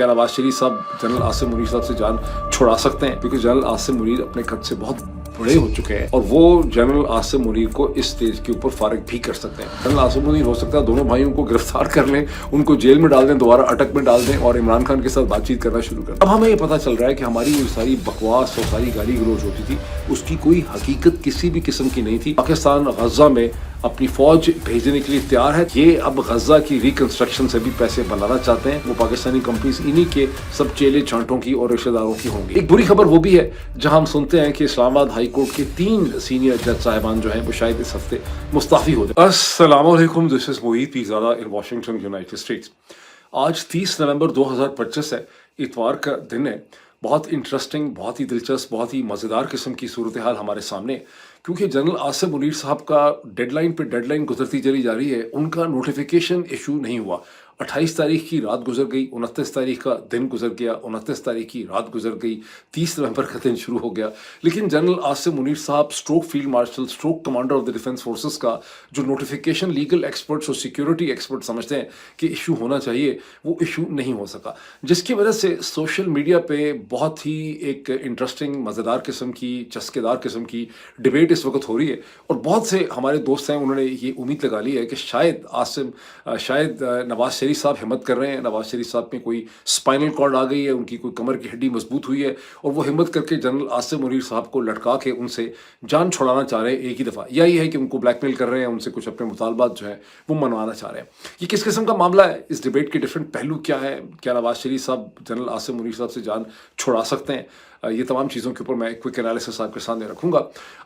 क्या नवाज शरीफ साहब जनरल आसिम मुनीर साहब से जान छुड़ा सकते हैं? क्योंकि जनरल आसिम मुनीर अपने कद से बहुत बड़े हो चुके हैं और वो जनरल आसिम मुनीर को इस स्टेज के ऊपर फारिग भी कर सकते हैं। जनरल आसिम मुनीर हो सकता है दोनों भाइयों को गिरफ्तार कर लें, उनको जेल में डाल दें, दोबारा अटक में डाल दें और इमरान खान के साथ बातचीत करना शुरू कर दें। अब हमें ये पता चल रहा है कि हमारी ये सारी बकवास और सारी गाली गलौज होती थी, उसकी कोई हकीकत किसी भी किस्म की नहीं थी। पाकिस्तान गजा में अपनी फौज भेजने के लिए तैयार है। ये अब गजा की रिकंस्ट्रक्शन से भी पैसे बनाना चाहते हैं। वो पाकिस्तानी कंपनीज इन्हीं के सब चेले चांटों की और रिश्तेदारों की होंगी। एक बुरी खबर वो भी है जहां हम सुनते हैं कि इस्लामाबाद हाई कोर्ट के 3 सीनियर जज साहिबान जो हैं वो शायद इस हफ्ते मुस्ताफी हो जाए। अस्सलाम वालेकुम, this is Mohit Pirzada in Washington United States. आज 30 नवंबर 2025 है, इतवार का दिन है। बहुत इंटरेस्टिंग, बहुत ही दिलचस्प, बहुत ही मज़ेदार किस्म की सूरत हाल हमारे सामने, क्योंकि जनरल आसिम मुनीर साहब का डेडलाइन पे डेडलाइन गुजरती चली जा रही है। उनका नोटिफिकेशन इशू नहीं हुआ। 28 तारीख की रात गुजर गई, 29 तारीख का दिन गुजर गया, 29 तारीख की रात गुजर गई, 30 नवंबर का दिन शुरू हो गया। लेकिन जनरल आसिम मुनीर साहब stroke field marshal stroke commander of the defence forces का जो नोटिफिकेशन लीगल एक्सपर्ट्स और सिक्योरिटी एक्सपर्ट समझते हैं कि इशू होना चाहिए, वो इशू नहीं हो सका, जिसकी वजह से सोशल मीडिया पे बहुत ही एक इंटरेस्टिंग, मज़ेदार किस्म की, चस्केदार किस्म की डिबेट इस वक्त हो रही है। और बहुत से हमारे दोस्त हैं, उन्होंने ये उम्मीद लगा ली है कि शायद नवाज शरीफ साहब हिम्मत कर रहे हैं, नवाज शरीफ साहब में कोई स्पाइनल कॉर्ड आ गई है, उनकी कोई कमर की हड्डी मजबूत हुई है और वो हिम्मत करके जनरल आसिम मुनीर साहब को लटका के उनसे जान छुड़ाना चाह रहे हैं एक ही दफ़ा। यही है कि उनको ब्लैकमेल कर रहे हैं, उनसे कुछ अपने मुतालबात जो है वो मनवाना चाह रहे हैं। ये किस किस्म का मामला है? इस डिबेट के डिफरेंट पहलू क्या है? क्या नवाज शरीफ साहब जनरल आसिम मुनीर साहब से जान छुड़ा सकते हैं? ये तमाम चीज़ों के ऊपर मैं क्विक एनालिसिस आपके सामने रखूंगा।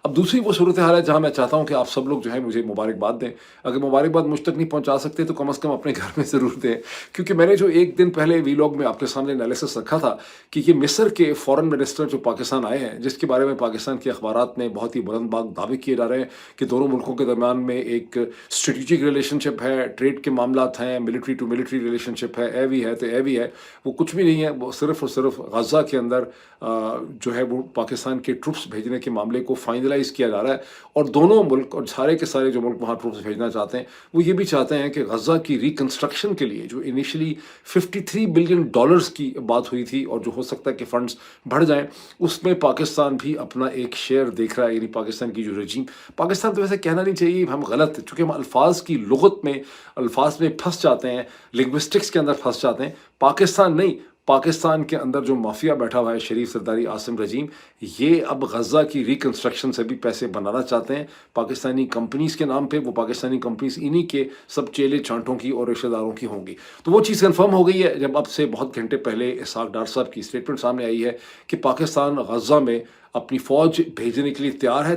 अब दूसरी वो सूरत हाल है जहां मैं चाहता हूं कि आप सब लोग जो है मुझे मुबारकबाद दें। अगर मुबारकबाद मुझ तक नहीं पहुंचा सकते तो कम से कम अपने घर में ज़रूर दें, क्योंकि मैंने जो एक दिन पहले वीलॉग में आपके सामने एनालिसिस रखा था कि ये मिस्र के फॉरेन मिनिस्टर जो पाकिस्तान आए हैं, जिसके बारे में पाकिस्तान के अखबारात में बहुत ही बुलंदबाग दावे किए जा रहे हैं कि दोनों मुल्कों के दरमियान में एक स्ट्रेटिजिक रिलेशनशिप है, ट्रेड के मामला हैं, मिलिट्री टू मिलिट्री रिलेशनशिप है, ए भी है तो ए भी है। वो कुछ भी नहीं है, वो सिर्फ और सिर्फ गजा के अंदर जो है वो पाकिस्तान के ट्रुप्स भेजने के मामले को फाइनलाइज किया जा रहा है। और दोनों मुल्क और सारे के सारे जो मुल्क वहाँ ट्रुप्स भेजना चाहते हैं, वो ये भी चाहते हैं कि गजा की रिकंस्ट्रक्शन के लिए जो इनिशियली $53 बिलियन की बात हुई थी और जो हो सकता है कि फंड्स बढ़ जाएं, उसमें पाकिस्तान भी अपना एक शेयर देख रहा है। यानी पाकिस्तान की जो रजीम, पाकिस्तान तो वैसे कहना नहीं चाहिए, हम गलत, चूँकि हम अल्फाज की लुगत में अल्फाज में फंस जाते हैं, लिंग्विस्टिक्स के अंदर फंस जाते हैं। पाकिस्तान नहीं, पाकिस्तान के अंदर जो माफिया बैठा हुआ है, शरीफ सरदारी आसिम रजीम, ये अब गजा की रिकंस्ट्रक्शन से भी पैसे बनाना चाहते हैं पाकिस्तानी कंपनीज के नाम पे। वो पाकिस्तानी कंपनीज इन्हीं के सब चेले चांटों की और रिश्तेदारों की होंगी। तो वो चीज़ कंफर्म हो गई है जब अब से बहुत घंटे पहले इसहाक डार साहब की स्टेटमेंट सामने आई है कि पाकिस्तान गजा में अपनी फौज भेजने के लिए तैयार है।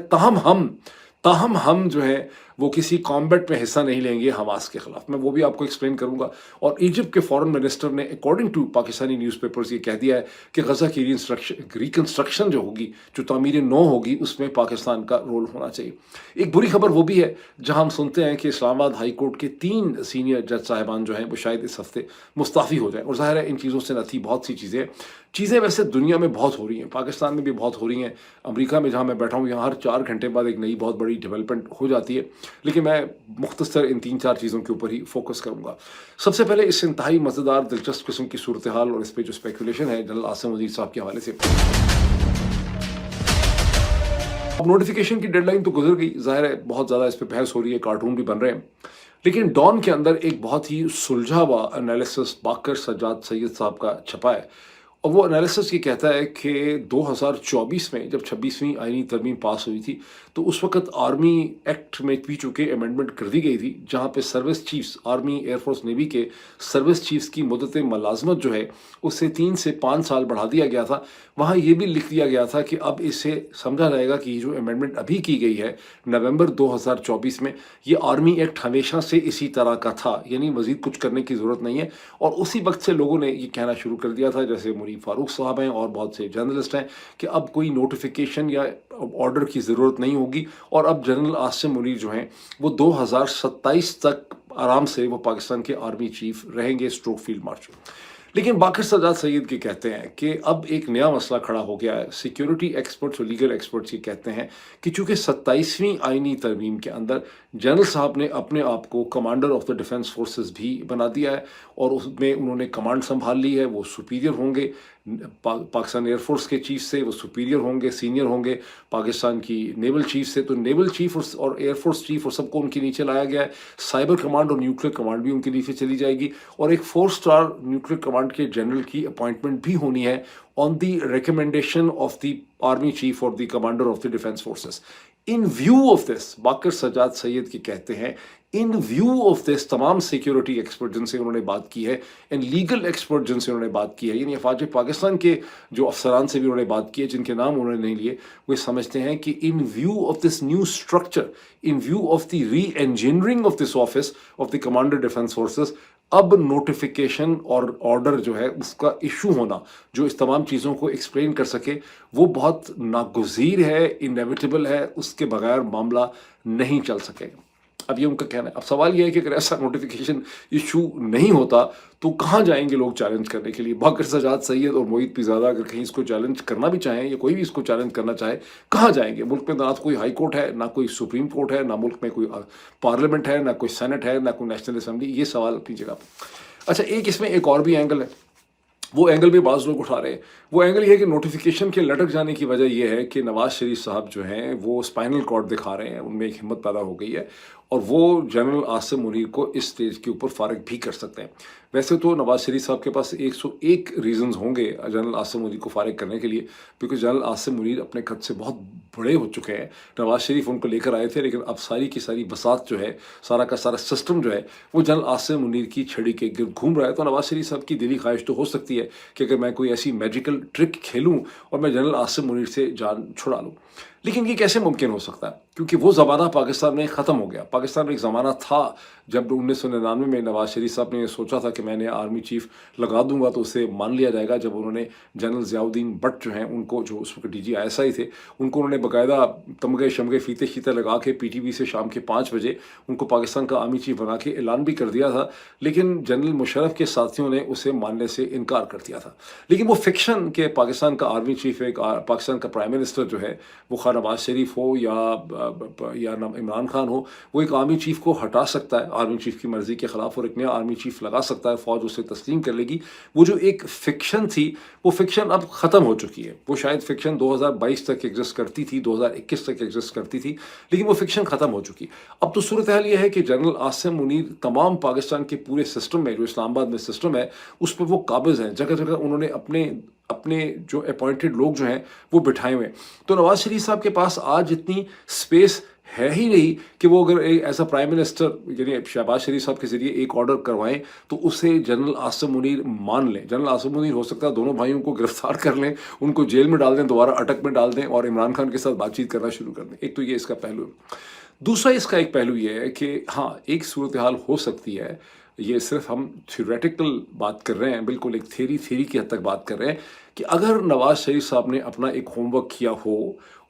ताहम हम जो है वो किसी कॉम्बैट में हिस्सा नहीं लेंगे हमास के खिलाफ। मैं वो भी आपको एक्सप्लेन करूंगा। और इजिप्ट के फॉरेन मिनिस्टर ने अकॉर्डिंग टू पाकिस्तानी न्यूज़पेपर्स ये कह दिया है कि गजा की रिकंस्ट्रक्शन जो होगी, जो तामीर नौ होगी, उसमें पाकिस्तान का रोल होना चाहिए। एक बुरी खबर वो भी है जहां हम सुनते हैं कि इस्लामाबाद हाई कोर्ट के 3 सीनियर जज साहिबान जो हैं वो शायद इस हफ्ते मुस्ताफ़ी हो जाए। और ज़ाहिर है इन चीज़ों से न थी बहुत सी चीज़ें वैसे दुनिया में बहुत हो रही हैं, पाकिस्तान में भी बहुत हो रही हैं। अमेरिका में जहाँ मैं बैठा हूँ, यहाँ हर 4 घंटे बाद एक नई बहुत बड़ी डेवलपमेंट हो जाती है। लेकिन मैं मुख्तसर इन 3-4 चीज़ों के ऊपर ही फोकस करूँगा। सबसे पहले इस इंतहाई मज़ेदार दिलचस्प किस्म की सूरत हाल और इस पर जो स्पेकुलेशन है जनरल आसिम मुनीर साहब के हवाले से। अब नोटिफिकेशन की डेडलाइन तो गुजर गई, ज़ाहिर है बहुत ज़्यादा इस पर बहस हो रही है, कार्टून भी बन रहे हैं। लेकिन डॉन के अंदर एक बहुत ही सुलझा हुआ एनालिसिस बाकर सज्जाद सैयद साहब का छपा है। और वो एनालिसिस ये कहता है कि 2024 में जब 26वीं आईनी तरमीम पास हुई थी, तो उस वक्त आर्मी एक्ट में भी चूँकि अमेंडमेंट कर दी गई थी, जहाँ पे service chiefs, army, air force, navy के सर्विस चीफ्स की मुद्दत मुलाजमत जो है उससे 3 से 5 साल बढ़ा दिया गया था। वहाँ ये भी लिख दिया गया था कि अब इसे समझा जाएगा कि ये जो अमेंडमेंट अभी की गई है नवंबर 2024 में, ये आर्मी एक्ट हमेशा से इसी तरह का था, यानी मज़ीद कुछ करने की ज़रूरत नहीं है। और उसी वक्त से लोगों ने ये कहना शुरू कर दिया था, जैसे मुनीर फारूक साहब हैं और बहुत से जर्नलिस्ट हैं, कि अब कोई नोटिफिकेशन या ऑर्डर की ज़रूरत नहीं होगी और अब जनरल आसिम मुनीर जो हैं वो 2027 तक आराम से वो पाकिस्तान के आर्मी चीफ रहेंगे, स्ट्रोक फील्ड मार्शल। لیکن باقر سجاد سید کے کہتے ہیں کہ اب ایک نیا مسئلہ کھڑا ہو گیا ہے. سیکیورٹی ایکسپرٹس اور لیگل ایکسپرٹس یہ کہتے ہیں کہ چونکہ 27ویں آئینی ترمیم کے اندر جنرل صاحب نے اپنے آپ کو commander of the defence forces بھی بنا دیا ہے اور اس میں انہوں نے کمانڈ سنبھال لی ہے، وہ سپیریئر ہوں گے پاکستان ایئر فورس کے چیف سے، وہ سپیریئر ہوں گے، سینئر ہوں گے پاکستان کی نیول چیف سے. تو نیول چیف اور ایئر فورس چیف اور سب کو ان کے نیچے لایا گیا ہے. سائبر کمانڈ اور نیوکلیر کمانڈ بھی ان کے نیچے چلی جائے گی اور ایک 4 اسٹار نیوکلیر کمانڈ کے جنرل کی اپوائنٹمنٹ بھی ہونی ہے on the recommendation of the army chief اور the commander of the defence forces. In view of this Baqir Sajjad Syed کے کہتے ہیں ان ویو آف دس تمام سیکیورٹی ایکسپرٹ جن سے انہوں نے بات کی ہے اینڈ لیگل ایکسپرٹ جن سے انہوں نے بات کی ہے، یعنی افواج پاکستان کے جو افسران سے بھی انہوں نے بات کی ہے جن کے نام انہوں نے نہیں لیے، وہ سمجھتے ہیں کہ in view of this new structure, in view of the re engineering of this office of the commander defence forces, اب نوٹیفیکیشن اور آرڈر جو ہے اس کا ایشو ہونا جو اس تمام چیزوں کو ایکسپلین کر سکے وہ بہت ناگزیر ہے، انیویٹیبل ہے، اس کے بغیر معاملہ نہیں چل سکے گا. اب یہ ان کا کہنا ہے. اب سوال یہ ہے کہ اگر ایسا نوٹیفیکیشن ایشو نہیں ہوتا تو کہاں جائیں گے لوگ چیلنج کرنے کے لیے؟ باقر سجاد سید اور محیط پیزادہ اگر کہیں اس کو چیلنج کرنا بھی چاہیں یا کوئی بھی اس کو چیلنج کرنا چاہے کہاں جائیں گے؟ ملک میں نہ کوئی ہائی کورٹ ہے، نہ کوئی سپریم کورٹ ہے، نہ ملک میں کوئی پارلیمنٹ ہے، نہ کوئی سینٹ ہے، نہ کوئی نیشنل اسمبلی. یہ سوال اپنی جگہ پہ. اچھا، ایک اس میں ایک اور بھی اینگل ہے، وہ اینگل بھی بعض لوگ اٹھا رہے ہیں. وہ اینگل یہ ہے کہ نوٹیفیکیشن کے لٹک جانے کی وجہ یہ ہے کہ نواز شریف صاحب جو ہیں وہ اسپائنل کارڈ دکھا رہے ہیں، ان میں ایک ہمت پیدا ہو گئی ہے اور وہ جنرل عاصم منیر کو اس اسٹیج کے اوپر فارغ بھی کر سکتے ہیں. ویسے تو نواز شریف صاحب کے پاس 101 ریزنز ہوں گے جنرل عاصم منیر کو فارغ کرنے کے لیے، کیونکہ جنرل عاصم منیر اپنے قد سے بہت بڑے ہو چکے ہیں. نواز شریف ان کو لے کر آئے تھے لیکن اب ساری کی ساری بساط جو ہے، سارا کا سارا سسٹم جو ہے وہ جنرل عاصم منیر کی چھڑی کے گرد گھوم رہا ہے. تو نواز شریف صاحب کی دلی خواہش تو ہو سکتی ہے کہ اگر میں کوئی ایسی میجیکل ٹرک کھیلوں اور میں جنرل عاصم منیر سے جان چھڑا لوں. لیکن یہ کیسے ممکن ہو سکتا ہے؟ کیونکہ وہ زمانہ پاکستان میں ختم ہو گیا. پاکستان میں ایک زمانہ تھا جب 1999 میں نواز شریف صاحب نے یہ سوچا تھا کہ میں نے آرمی چیف لگا دوں گا تو اسے مان لیا جائے گا. جب انہوں نے جنرل ضیاء الدین بٹ جو ہیں ان کو، جو اس وقت DG ISI تھے، ان کو انہوں نے باقاعدہ تمغے شمغے فیتے شیتے لگا کے PTV سے شام کے 5 بجے ان کو پاکستان کا آرمی چیف بنا کے اعلان بھی کر دیا تھا. لیکن جنرل مشرف کے ساتھیوں نے اسے ماننے سے انکار کر دیا تھا. لیکن وہ فکشن کہ پاکستان کا آرمی چیف، ایک پاکستان کا پرائم منسٹر جو ہے وہ خواہ نواز شریف ہو یا عمران خان ہو، وہ ایک آرمی چیف کو ہٹا سکتا ہے آرمی چیف کی مرضی کے خلاف اور ایک نیا آرمی چیف لگا سکتا ہے، فوج اسے تسلیم کر لے گی. وہ جو ایک فکشن تھی وہ فکشن اب ختم ہو چکی ہے. وہ شاید فکشن 2022 تک ایگزسٹ کرتی تھی، 2021 تک ایگزسٹ کرتی تھی، لیکن وہ فکشن ختم ہو چکی. اب تو صورتحال یہ ہے کہ جنرل عاصم منیر تمام پاکستان کے پورے سسٹم میں، جو اسلام آباد میں سسٹم ہے، اس پہ وہ قابض ہیں. جگہ جگہ انہوں نے اپنے جو اپوائنٹڈ لوگ جو ہیں وہ بٹھائے ہوئے ہیں. تو نواز شریف صاحب کے پاس آج اتنی اسپیس ہے ہی نہیں کہ وہ اگر ایز اے پرائم منسٹر یعنی شہباز شریف صاحب کے ذریعے ایک آرڈر کروائیں تو اسے جنرل عاصم منیر مان لیں. جنرل عاصم منیر ہو سکتا ہے دونوں بھائیوں کو گرفتار کر لیں، ان کو جیل میں ڈال دیں، دوبارہ اٹک میں ڈال دیں اور عمران خان کے ساتھ بات چیت کرنا شروع کر دیں. ایک تو یہ اس کا پہلو ہے. دوسرا اس کا ایک پہلو یہ ہے کہ ہاں ایک صورتحال ہو سکتی ہے، یہ صرف ہم تھیوریٹیکل بات کر رہے ہیں، بالکل ایک تھیری کی حد تک بات کر رہے ہیں، کہ اگر نواز شریف صاحب نے اپنا ایک ہوم ورک کیا ہو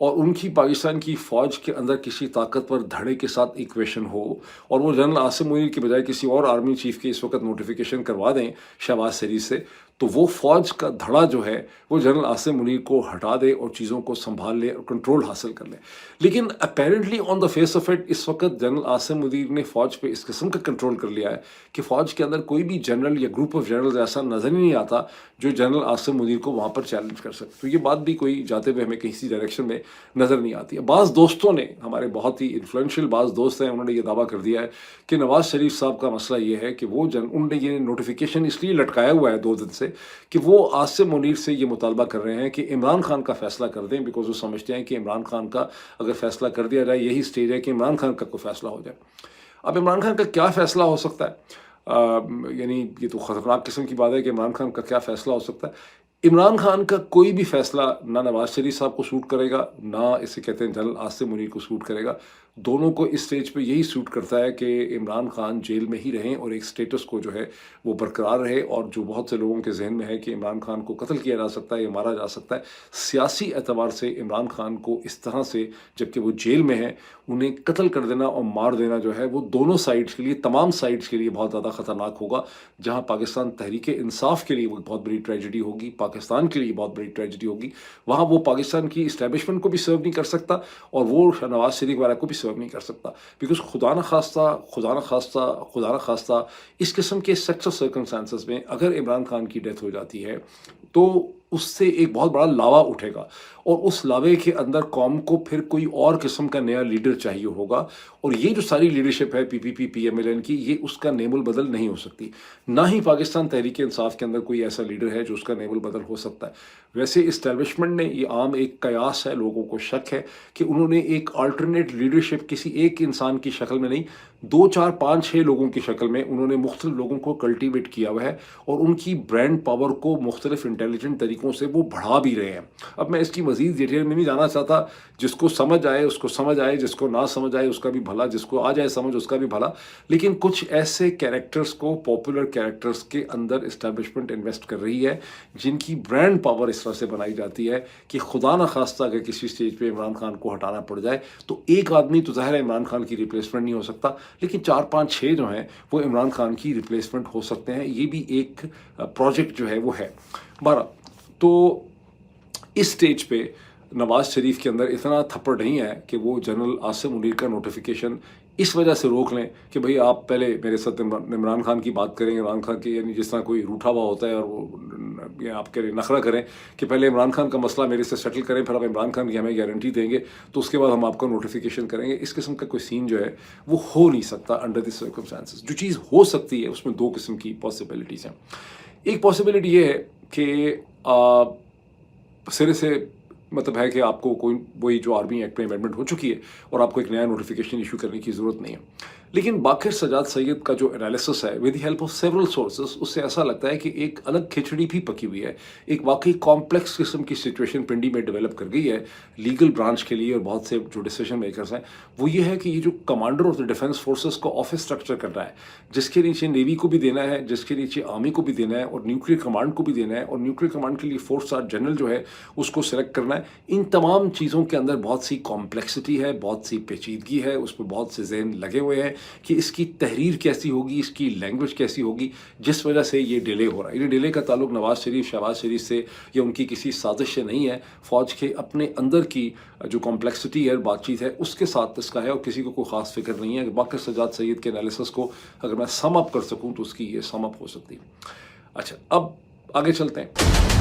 اور ان کی پاکستان کی فوج کے اندر کسی طاقتور دھڑے کے ساتھ ایکویشن ہو اور وہ جنرل عاصم منیر کی بجائے کسی اور آرمی چیف کے اس وقت نوٹیفیکیشن کروا دیں شہباز شریف سے، تو وہ فوج کا دھڑا جو ہے وہ جنرل عاصم منیر کو ہٹا دے اور چیزوں کو سنبھال لے اور کنٹرول حاصل کر لے. لیکن apparently on the face of it اس وقت جنرل عاصم منیر نے فوج پہ اس قسم کا کنٹرول کر لیا ہے کہ فوج کے اندر کوئی بھی جنرل یا گروپ آف جنرل ایسا نظر ہی نہیں آتا جو جنرل عاصم منیر کو وہاں پر چیلنج کر سکے. تو یہ بات بھی کوئی جاتے ہوئے ہمیں کسی ڈائریکشن میں نظر نہیں آتی ہے. بعض دوستوں نے، ہمارے بہت ہی انفلوئنشیل بعض دوست ہیں، انہوں نے یہ دعویٰ کر دیا ہے کہ نواز شریف صاحب کا مسئلہ یہ ہے کہ انہوں نے یہ نوٹیفیکیشن اس لیے لٹکایا ہوا ہے 2 دن سے کہ وہ عاصم منیر سے یہ مطالبہ کر رہے ہیں کہ عمران خان کا فیصلہ کر دیں، بیکاز وہ سمجھتے ہیں کہ عمران خان کا اگر فیصلہ کر دیا جائے یہی سٹیج ہے کہ عمران خان کا کوئی فیصلہ ہو جائے. اب عمران خان کا کیا فیصلہ ہو سکتا ہے؟ یعنی یہ تو خطرناک قسم کی بات ہے کہ عمران خان کا کیا فیصلہ ہو سکتا ہے. इमरान खान का कोई भी फैसला ना नवाज शरीफ साहब को सूट करेगा, ना इसे कहते हैं जनरल आसिम मुनीर को सूट करेगा। दोनों को इस स्टेज पे यही सूट करता है कि इमरान खान जेल में ही रहें और एक स्टेटस को जो है वो बरकरार रहे। और जो बहुत से लोगों के जहन में है कि इमरान खान को कत्ल किया जा सकता है या मारा जा सकता है, सियासी एतबार से इमरान खान को इस तरह से, जबकि वो जेल में है, उन्हें कत्ल कर देना और मार देना जो है वो दोनों साइड्स के लिए, तमाम साइड्स के लिए बहुत ज़्यादा ख़तरनाक होगा। जहाँ पाकिस्तान तहरीक इंसाफ के लिए वो बहुत बड़ी ट्रेजेडी होगी, पाकिस्तान के लिए बहुत बड़ी ट्रेजेडी होगी, वहाँ वो पाकिस्तान की इस्टेब्लिशमेंट को भी सर्व नहीं कर सकता और वो नवाज शरीफ वगैरह को भी सर्व नहीं कर सकता। बिकॉज खुदा न खास्ता, खुदा न खास्ता, खुदा न खास्ता इस किस्म के सेक्स ऑफ सर्कमस्टांसेस में अगर इमरान खान की डेथ हो जाती है तो उससे एक बहुत बड़ा लावा उठेगा और उस लावे के अंदर कौम को फिर कोई और किस्म का नया लीडर चाहिए होगा। और ये जो सारी लीडरशिप है पीपीपी पीएमएलएन की, ये उसका नेमुल बदल नहीं हो सकती। ना ही पाकिस्तान तहरीक इंसाफ के अंदर कोई ऐसा लीडर है जो उसका नेमुल बदल हो सकता है। वैसे इस्टेब्लिशमेंट ने, ये आम एक कयास है, लोगों को शक है कि उन्होंने एक अल्टरनेट लीडरशिप किसी एक इंसान की शक्ल में नहीं, 2 4 5 6 लोगों की शक्ल में उन्होंने मुख्तलिफ लोगों को कल्टीवेट किया हुआ है और उनकी ब्रांड पावर को मुख्तलिफ इंटेलिजेंट तरीकों से वो बढ़ा भी रहे हैं। अब मैं इसकी मज़ीद डिटेल में नहीं जाना चाहता, जिसको समझ आए उसको समझ आए, जिसको ना समझ आए उसका भी भला, जिसको आ जाए समझ उसका भी भला। लेकिन कुछ ऐसे कैरेक्टर्स को, पॉपुलर कैरेक्टर्स के अंदर इस्टेब्लिशमेंट इन्वेस्ट कर रही है जिनकी ब्रांड पावर इस तरह से बनाई जाती है कि खुदा न खास्ता अगर किसी स्टेज पे इमरान खान को हटाना पड़ जाए तो एक आदमी तो ज़ाहिर है इमरान खान की रिप्लेसमेंट नहीं हो सकता, लेकिन 4 5 6 जो हैं वो इमरान खान की रिप्लेसमेंट हो सकते हैं। ये भी एक प्रोजेक्ट जो है वो है। 12 तो इस स्टेज पे नवाज शरीफ के अंदर इतना थप्पड़ नहीं है कि वो जनरल आसिम मुनीर का नोटिफिकेशन इस वजह से रोक लें कि भाई आप पहले मेरे साथ इमरान खान की बात करें, इमरान खान की, यानी जिस तरह कोई रूठा हुआ होता है और वो या आप कह रहे नखरा करें कि पहले इमरान खान का मसला मेरे से सेटल करें, फिर आप इमरान खान की हमें गारंटी देंगे तो उसके बाद हम आपका नोटिफिकेशन करेंगे। इस किस्म का कोई सीन जो है वो हो नहीं सकता अंडर दिस सर्कमस्टांसेस। जो चीज़ हो सकती है उसमें 2 किस्म की पॉसिबिलिटीज़ हैं। एक पॉसिबिलिटी ये है कि सिरे से मतलब है कि आपको कोई वही जो आर्मी एक्ट में अमेंडमेंट हो चुकी है और आपको एक नया नोटिफिकेशन इशू करने की ज़रूरत नहीं है। लेकिन बाकिर सजाद सैयद का जो एनालिसिस है with the help of several sources, उससे ऐसा लगता है कि एक अलग खिचड़ी भी पकी हुई है, एक वाकई कॉम्प्लेक्स किस्म की सिचुएशन पिंडी में डेवलप कर गई है लीगल ब्रांच के लिए और बहुत से जो डिसीजन मेकर्स हैं। वो ये है कि ये जो commander of the defence forces को ऑफिस स्ट्रक्चर करना है, जिसके नीचे नेवी को भी देना है, जिसके नीचे आर्मी को भी देना है और न्यूक्लियर कमांड को भी देना है और न्यूक्लियर कमांड के लिए 4 स्टार जनरल जो है उसको सिलेक्ट करना है। इन तमाम चीज़ों के अंदर बहुत सी कॉम्प्लेक्सिटी है, बहुत सी पेचीदगी है, उसमें बहुत से जहन लगे हुए हैं कि इसकी तहरीर कैसी होगी, इसकी लैंग्वेज कैसी होगी, जिस वजह से ये डिले हो रहा है। ये डिले का ताल्लुक नवाज शरीफ, शहबाज शरीफ से या उनकी किसी साजिश से नहीं है, फ़ौज के अपने अंदर की जो कॉम्प्लेक्सिटी है, बातचीत है, उसके साथ इसका है और किसी को कोई ख़ास फिक्र नहीं है। बाकिर सजाद सैयद के एनालिसिस को अगर मैं सम अप कर सकूँ तो उसकी ये सम अप हो सकती है। अच्छा, अब आगे चलते हैं।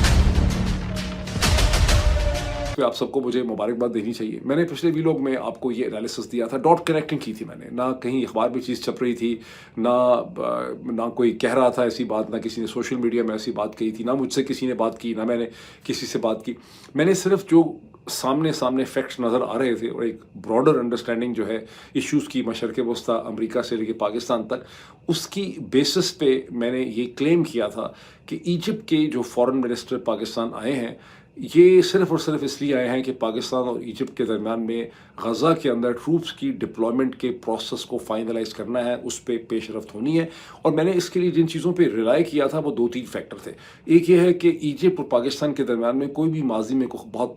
आप सबको मुझे मुबारकबाद देनी चाहिए। मैंने पिछले वीलॉग में आपको ये एनालिसिस दिया था, डॉट कनेक्टिंग की थी मैंने, ना कहीं अखबार में चीज़ छप रही थी, ना कोई कह रहा था ऐसी बात, ना किसी ने सोशल मीडिया में ऐसी बात कही थी, ना मुझसे किसी ने बात की, ना मैंने किसी से बात की। मैंने सिर्फ जो सामने फैक्ट्स नज़र आ रहे थे और एक ब्रॉडर अंडरस्टैंडिंग जो है इश्यूज़ की मशरक़ वस्ता अमेरिका से लेकर पाकिस्तान तक, उसकी बेसिस पे मैंने ये क्लेम किया था कि इजिप्ट के जो फॉरेन मिनिस्टर पाकिस्तान आए हैं, ये सिर्फ़ और सिर्फ इसलिए आए हैं कि पाकिस्तान और इजिप्ट के दरमियान में गज़ा के अंदर ट्रूप्स की डिप्लॉयमेंट के प्रोसेस को फाइनलाइज करना है, उस पर पेशरफ्त होनी है। और मैंने इसके लिए जिन चीज़ों पे रिलाई किया था वो 2-3 फैक्टर थे। एक ये है कि इजिप्ट और पाकिस्तान के दरमियान में कोई भी माजी में बहुत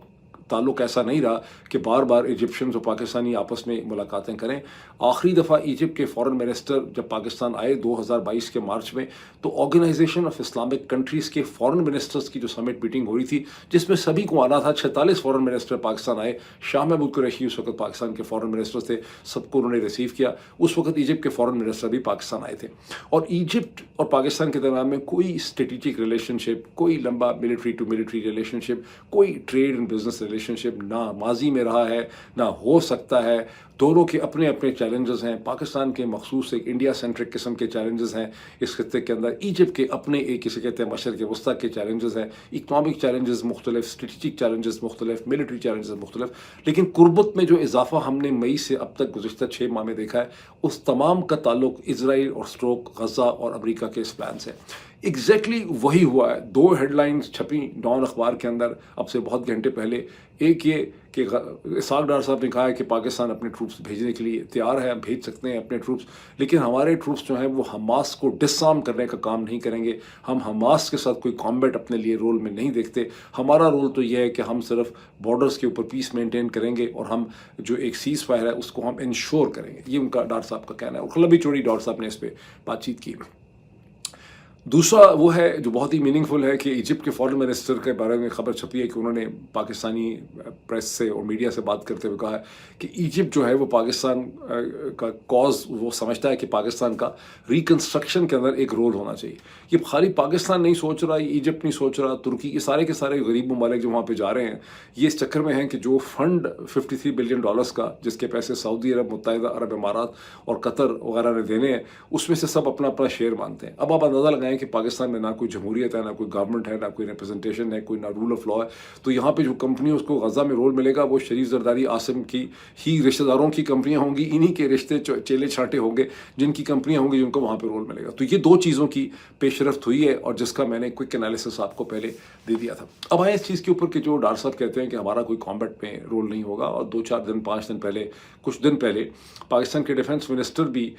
ताल्लुक ऐसा नहीं रहा कि बार बार इजिप्शियंस और पाकिस्तानी आपस में मुलाकातें करें। आखिरी दफ़ा इजिप्ट के फॉरेन मिनिस्टर जब पाकिस्तान आए 2022 के मार्च में, तो ऑर्गेनाइजेशन ऑफ इस्लामिक कंट्रीज़ के फॉरेन मिनिस्टर्स की जो समिट मीटिंग हो रही थी, जिसमें सभी को आना था, 46 फॉरेन मिनिस्टर पाकिस्तान आए। शाह महमूद कुरैशी उस वक्त पाकिस्तान के फॉरेन मिनिस्टर थे, सबको उन्होंने रिसीव किया। उस वक्त इजिप्ट के फॉरेन मिनिस्टर भी पाकिस्तान आए थे और इजिप्ट और पाकिस्तान के दरमियान में कोई स्ट्रेटेजिक रिलेशनशिप, कोई लंबा मिलिट्री टू मिलिट्री रिलेशनशिप, कोई ट्रेड एंड बिजनेस रिलेशनशिप ना माजी में रहा है, ना हो सकता है। दोनों के अपने अपने चैलेंजेस हैं। पाकिस्तान के मखसूस एक इंडिया सेंट्रिक किस्म के चैलेंजेस हैं इस खत्ते के अंदर। इजिप्ट के अपने एक किसे कहते हैं मशरक़ वस्ता के चैलेंजेस हैं। इकनॉमिक चैलेंजेस मुख्तलिफ, स्ट्रेटजिक चैलेंजेस मुख्तलिफ, मिलिट्री चैलेंजेस मुख्तलिफ। लेकिन कुर्बत में जो इजाफा हमने मई से अब तक गुज़िश्ता 6 माह में देखा है, उस तमाम का ताल्लुक इसराइल और स्ट्रोक गज़ा और अमरीका के इस प्लान से। ایگزیکٹلی وہی ہوا ہے. 2 ہیڈ لائنز چھپیں ڈان اخبار کے اندر اب سے بہت گھنٹے پہلے. ایک یہ کہ اسحاق ڈار صاحب نے کہا ہے کہ پاکستان اپنے ٹروپس بھیجنے کے لیے تیار ہے, بھیج سکتے ہیں اپنے ٹروپس, لیکن ہمارے ٹروپس جو ہیں وہ حماس کو ڈس آرم کرنے کا کام نہیں کریں گے. ہم حماس کے ساتھ کوئی کامبیٹ اپنے لیے رول میں نہیں دیکھتے. ہمارا رول تو یہ ہے کہ ہم صرف بارڈرز کے اوپر پیس مینٹین کریں گے اور ہم جو ایک سیز فائر ہے اس کو ہم انشور کریں گے. یہ ان کا ڈار صاحب کا کہنا ہے, اور لمبی چوڑی ڈار صاحب نے اس پہ بات چیت کی. دوسرا وہ ہے جو بہت ہی میننگ فل ہے کہ ایجپٹ کے فارن منسٹر کے بارے میں خبر چھپی ہے کہ انہوں نے پاکستانی پریس سے اور میڈیا سے بات کرتے ہوئے کہا ہے کہ ایجپٹ جو ہے وہ پاکستان کا کاز وہ سمجھتا ہے کہ پاکستان کا ریکنسٹرکشن کے اندر ایک رول ہونا چاہیے. یہ خالی پاکستان نہیں سوچ رہا, ایجپٹ نہیں سوچ رہا, ترکی, یہ سارے کے سارے غریب ممالک جو وہاں پہ جا رہے ہیں یہ اس چکر میں ہیں کہ جو فنڈ $53 بلین کا جس کے پیسے سعودی عرب, متحدہ عرب امارات اور قطر وغیرہ نے دینے ہیں, اس میں سے سب اپنا اپنا شیئر مانتے ہیں. اب آپ اندازہ لگائیں کہ پاکستان میں نہ کوئی جمہوریت ہے, نہ کوئی گورنمنٹ ہے, نہ کوئی ریپرزنٹیشن ہے, کوئی نہ رول آف لا ہے. تو یہاں پہ جو کمپنی اس کو غزہ میں رول ملے گا وہ شریف زرداری عاصم کی ہی رشتہ داروں کی کمپنیاں ہوں گی, انہی کے رشتے چیلے چھانٹے ہوں گے جن کی کمپنیاں ہوں گی جن کو وہاں پہ رول ملے گا. تو یہ 2 چیزوں کی پیش رفت ہوئی ہے اور جس کا میں نے کوئک انالیسس آپ کو پہلے دے دیا تھا. اب آئے اس چیز کے اوپر کہ جو ڈار صاحب کہتے ہیں کہ ہمارا کوئی کامبیٹ میں رول نہیں ہوگا, اور 2-4 دن 5 دن پہلے, کچھ دن پہلے پاکستان کے ڈیفنس منسٹر بھی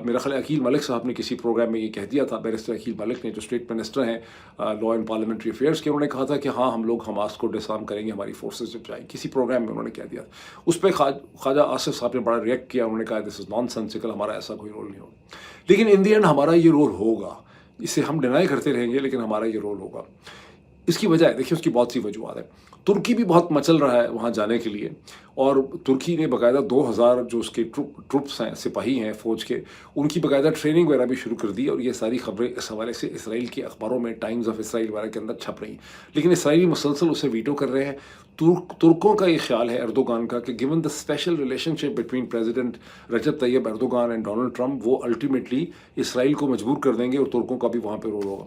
میرا خیال عقیل ملک صاحب نے کسی پروگرام میں یہ کہہ دیا تھا, بیرسٹر عقیل ملک نے جو اسٹیٹ منسٹر ہیں لا اینڈ پارلیمنٹری افیئرس کے, انہوں نے کہا تھا کہ ہاں ہم لوگ حماس کو ڈس آرم کریں گے, ہماری فورسز جب جائیں. کسی پروگرام میں انہوں نے کہہ دیا تھا. اس پہ خواجہ آصف صاحب نے بڑا ریئیکٹ کیا, انہوں نے کہا دس از نان سینسیکل, ہمارا ایسا کوئی رول نہیں ہوگا. لیکن ان دی اینڈ ہمارا یہ رول ہوگا, اسے ہم ڈینائی کرتے رہیں گے لیکن ہمارا یہ رول ہوگا. اس کی وجہ ہے, دیکھیے اس کی بہت سی وجوہات ہیں. ترکی بھی بہت مچل رہا ہے وہاں جانے کے لیے, اور ترکی نے باقاعدہ 2000 جو اس کے ٹروپس ہیں, سپاہی ہیں فوج کے, ان کی باقاعدہ ٹریننگ وغیرہ بھی شروع کر دی, اور یہ ساری خبریں اس حوالے سے اسرائیل کے اخباروں میں, ٹائمز آف اسرائیل وغیرہ کے اندر چھپ رہی ہیں. لیکن اسرائیلی مسلسل اسے ویٹو کر رہے ہیں. ترکوں کا یہ خیال ہے اردوغان کا کہ given the special relationship between president Recep Tayyip Erdogan and Donald Trump, وہ الٹیمیٹلی اسرائیل کو مجبور کر دیں گے اور ترکوں کا بھی وہاں پہ رول ہوگا.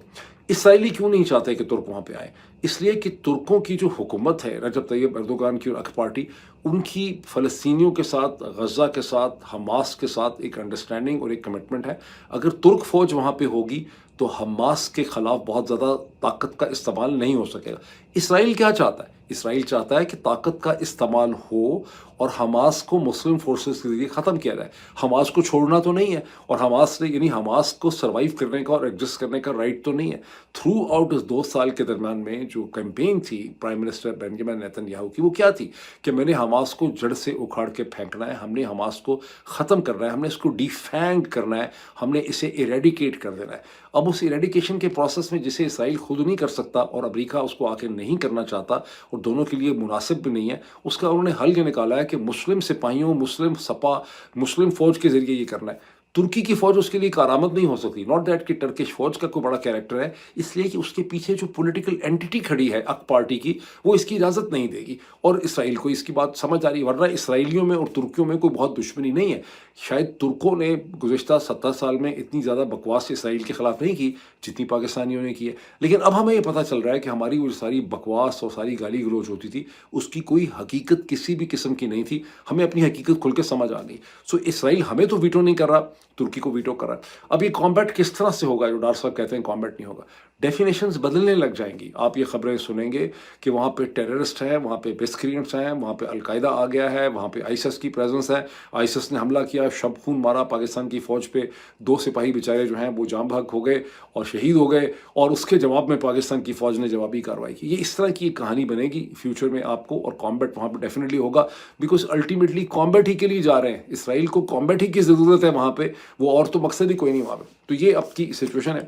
اسرائیلی کیوں نہیں چاہتے کہ ترک وہاں پہ آئے؟ اس لیے کہ ترکوں کی جو حکومت ہے رجب طیب اردوغان کی اور اک پارٹی, ان کی فلسطینیوں کے ساتھ, غزہ کے ساتھ, حماس کے ساتھ ایک انڈرسٹینڈنگ اور ایک کمٹمنٹ ہے. اگر ترک فوج وہاں پہ ہوگی تو حماس کے خلاف بہت زیادہ طاقت کا استعمال نہیں ہو سکے گا. اسرائیل کیا چاہتا ہے؟ اسرائیل چاہتا ہے کہ طاقت کا استعمال ہو اور حماس کو مسلم فورسز کے ذریعے ختم کیا جائے. حماس کو چھوڑنا تو نہیں ہے, اور حماس نے یعنی حماس کو سروائیو کرنے کا اور ایڈجسٹ کرنے کا رائٹ تو نہیں ہے. تھرو آؤٹ اس 2 سال کے درمیان میں جو کیمپین تھی prime minister Benjamin Nitin Yahoo کی, وہ کیا تھی کہ میں نے حماس کو جڑ سے اکھاڑ کے پھینکنا ہے, ہم نے حماس کو ختم کرنا ہے, ہم نے اس کو ڈیفینگ کرنا ہے, ہم نے اسے ایریڈیکیٹ کر دینا ہے. اب اس ایریڈیکیشن کے پروسیس میں جسے اسرائیل خود نہیں کر سکتا اور امریکہ اس کو آ کے نہیں کرنا چاہتا اور دونوں کے لیے مناسب بھی نہیں ہے, اس کا انہوں نے حل یہ نکالا ہے کہ مسلم سپاہیوں, مسلم سپا, مسلم فوج کے ذریعے یہ کرنا ہے. ترکی کی فوج اس کے لیے کارآمد نہیں ہو سکتی. ناٹ دیٹ کہ ٹرکش فوج کا کوئی بڑا کیریکٹر ہے, اس لیے کہ اس کے پیچھے جو پولیٹیکل اینٹی کھڑی ہے اک پارٹی کی, وہ اس کی اجازت نہیں دے گی. اور اسرائیل کو اس کی بات سمجھ آ رہی ہے, ورنہ اسرائیلیوں میں اور ترکیوں میں کوئی بہت دشمنی نہیں ہے. شاید ترکوں نے گزشتہ 70 سال میں اتنی زیادہ بکواس اسرائیل کے خلاف نہیں کی جتنی پاکستانیوں نے کی ہے. لیکن اب ہمیں یہ پتہ چل رہا ہے کہ ہماری وہ ساری بکواس اور ساری گالی گلوچ ہوتی تھی, اس کی کوئی حقیقت کسی بھی قسم کی نہیں تھی. ہمیں اپنی حقیقت کھل کے سمجھ آ گئی. سو اسرائیل ہمیں تو ویٹو نہیں کر رہا, ترکی کو ویٹو کر رہا ہے. اب یہ کامبیٹ کس طرح سے ہوگا, جو ڈار صاحب کہتے ہیں کامبیٹ نہیں ہوگا, ڈیفینیشنز بدلنے لگ جائیں گی. آپ یہ خبریں سنیں گے کہ وہاں پہ ٹیررسٹ ہیں, وہاں پہ مسکرینٹس ہیں, وہاں پہ القاعدہ آ گیا ہے, وہاں پہ آئیسس کی پریزنس ہے, آئیسس نے حملہ کیا, شب خون مارا پاکستان کی فوج پہ, 2 سپاہی بیچارے جو ہیں وہ جام بحق ہو گئے اور شہید ہو گئے, اور اس کے جواب میں پاکستان کی فوج نے جوابی کارروائی کی. یہ اس طرح کی ایک کہانی بنے گی فیوچر میں آپ کو, اور کامبیٹ وہاں پہ ڈیفینیٹلی ہوگا, بیکاز الٹیمیٹلی کامبیٹ ہی کے لیے جا رہے ہیں. اسرائیل کو کامبیٹ ہی کی ضرورت ہے وہاں پہ, وہ اور تو مقصد ہی کوئی نہیں وہاں پہ. تو یہ اب کی سچویشن ہے.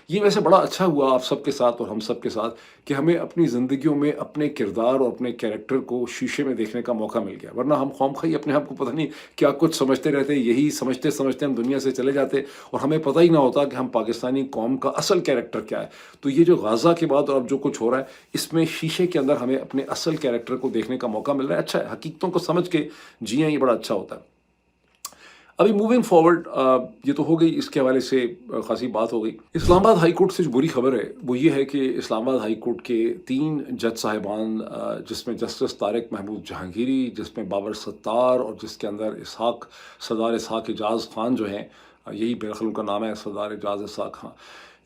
یہ ویسے بڑا اچھا ہوا آپ سب کے ساتھ اور ہم سب کے ساتھ کہ ہمیں اپنی زندگیوں میں اپنے کردار اور اپنے کیریکٹر کو شیشے میں دیکھنے کا موقع مل گیا. ورنہ ہم خواہ اپنے آپ کو پتہ نہیں کیا کچھ سمجھتے رہتے, یہی سمجھتے سمجھتے ہم دنیا سے چلے جاتے اور ہمیں پتہ ہی نہ ہوتا کہ ہم پاکستانی قوم کا اصل کیریکٹر کیا ہے. تو یہ جو غزہ کے بعد اور اب جو کچھ ہو رہا ہے, اس میں شیشے کے اندر ہمیں اپنے اصل کیریکٹر کو دیکھنے کا موقع مل رہا ہے. اچھا ہے, حقیقتوں کو سمجھ کے جیئیں, یہ بڑا اچھا ہوتا ہے. ابھی موونگ فارورڈ, یہ تو ہو گئی, اس کے حوالے سے خاصی بات ہو گئی. اسلام آباد ہائی کورٹ سے جو بری خبر ہے وہ یہ ہے کہ اسلام آباد ہائی کورٹ کے 3 جج صاحبان, جس میں جسٹس طارق محمود جہانگیری, جس میں بابر ستار, اور جس کے اندر سردار اسحاق اعجاز خان جو ہیں, یہی میرے خیال ان کا نام ہے, سردار اعجاز اسحاق خان,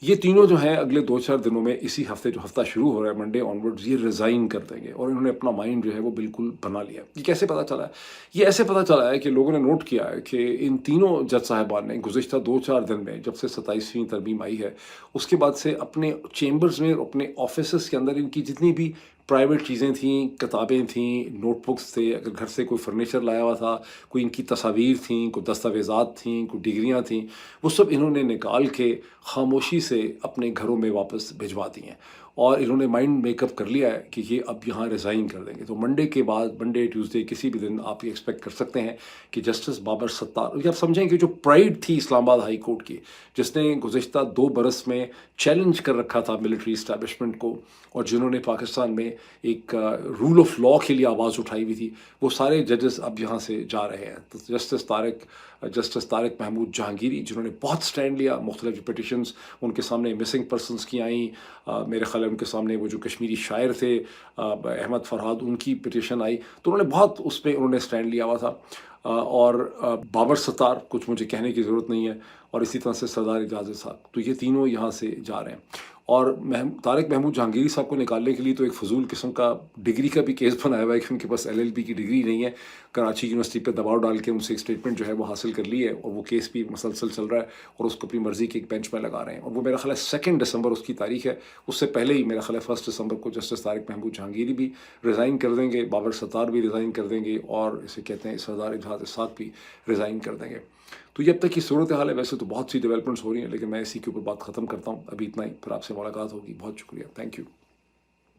ये तीनों जो हैं अगले 2-4 दिनों में, इसी हफ्ते जो हफ्ता शुरू हो रहा है मंडे ऑनवर्ड्स, ये रिज़ाइन कर देंगे और इन्होंने अपना माइंड जो है वो बिल्कुल बना लिया है। ये कैसे पता चला है? ये ऐसे पता चला है कि लोगों ने नोट किया है कि इन तीनों जज साहिबान ने गुज़िश्ता 2-4 दिन में, जब से 27वीं तरमीम आई है, उसके बाद से अपने चेंबर्स में और अपने ऑफिसेज़ के अंदर इनकी जितनी भी प्राइवेट चीज़ें थीं, किताबें थीं, नोटबुक्स थे, अगर घर से कोई फर्नीचर लाया हुआ था, कोई इनकी तस्वीर थीं, कोई दस्तावेज़ात थीं, कोई डिग्रियाँ थीं, वो सब इन्होंने निकाल के खामोशी से अपने घरों में वापस भिजवा दी हैं और इन्होंने माइंड मेकअप कर लिया है कि ये अब यहाँ रिज़ाइन कर देंगे। तो मंडे के बाद, मंडे ट्यूसडे किसी भी दिन आप ये एक्सपेक्ट कर सकते हैं कि जस्टिस बाबर सत्तार, ये आप समझें कि जो प्राइड थी इस्लामाबाद हाई कोर्ट की, जिसने गुज़िश्ता 2 बरस में चैलेंज कर रखा था मिलिट्री इस्टेब्लिशमेंट को और जिन्होंने पाकिस्तान में एक रूल ऑफ लॉ के लिए आवाज़ उठाई हुई थी, वो सारे जजेस अब यहाँ से जा रहे हैं। तो जस्टिस तारिक महमूद जहांगीरी, जिन्होंने बहुत स्टैंड लिया, मुख्तलिफ पिटिशन्स उनके सामने मिसिंग पर्सनस की आई, मेरे ख्याल है उनके सामने वो जो कश्मीरी शायर थे अहमद फरहाद, उनकी पिटिशन आई, तो उन्होंने बहुत उस पर उन्होंने स्टैंड लिया हुआ था। और बाबर सत्तार, कुछ मुझे कहने की ज़रूरत नहीं है, और इसी तरह से सरदार एजाज साहब, तो ये तीनों यहाँ से जा रहे हैं। और तारिक महमूद जहांगीरी साहब को निकालने के लिए तो एक फजूल किस्म का डिग्री का भी केस बनाया हुआ है कि उनके पास LLB की डिग्री नहीं है। कराची यूनिवर्सिटी पे दबाव डाल के उनसे एक स्टेटमेंट जो है वो हासिल कर ली है और वो केस भी मसलसल चल रहा है और उसको अपनी मर्ज़ी के एक बेंच में लगा रहे हैं। और वो मेरा ख्याल है 2 दिसंबर उसकी तारीख है, उससे पहले ही मेरा ख्याल है 1 दिसंबर को जस्टिस तारिक महमूद जहांगीरी भी रिज़ाइन कर देंगे, बाबर सत्तार भी रिज़ाइन कर देंगे और इसे कहते हैं सरदार एजाज साहब भी रिज़ाइन कर देंगे। तो ये अब तक की सूरत हाल है। वैसे तो बहुत सी डेवलपमेंट्स हो रही हैं, लेकिन मैं इसी के ऊपर बात ख़त्म करता हूँ। अभी इतना ही, फिर आपसे मुलाकात होगी। बहुत शुक्रिया, थैंक यू।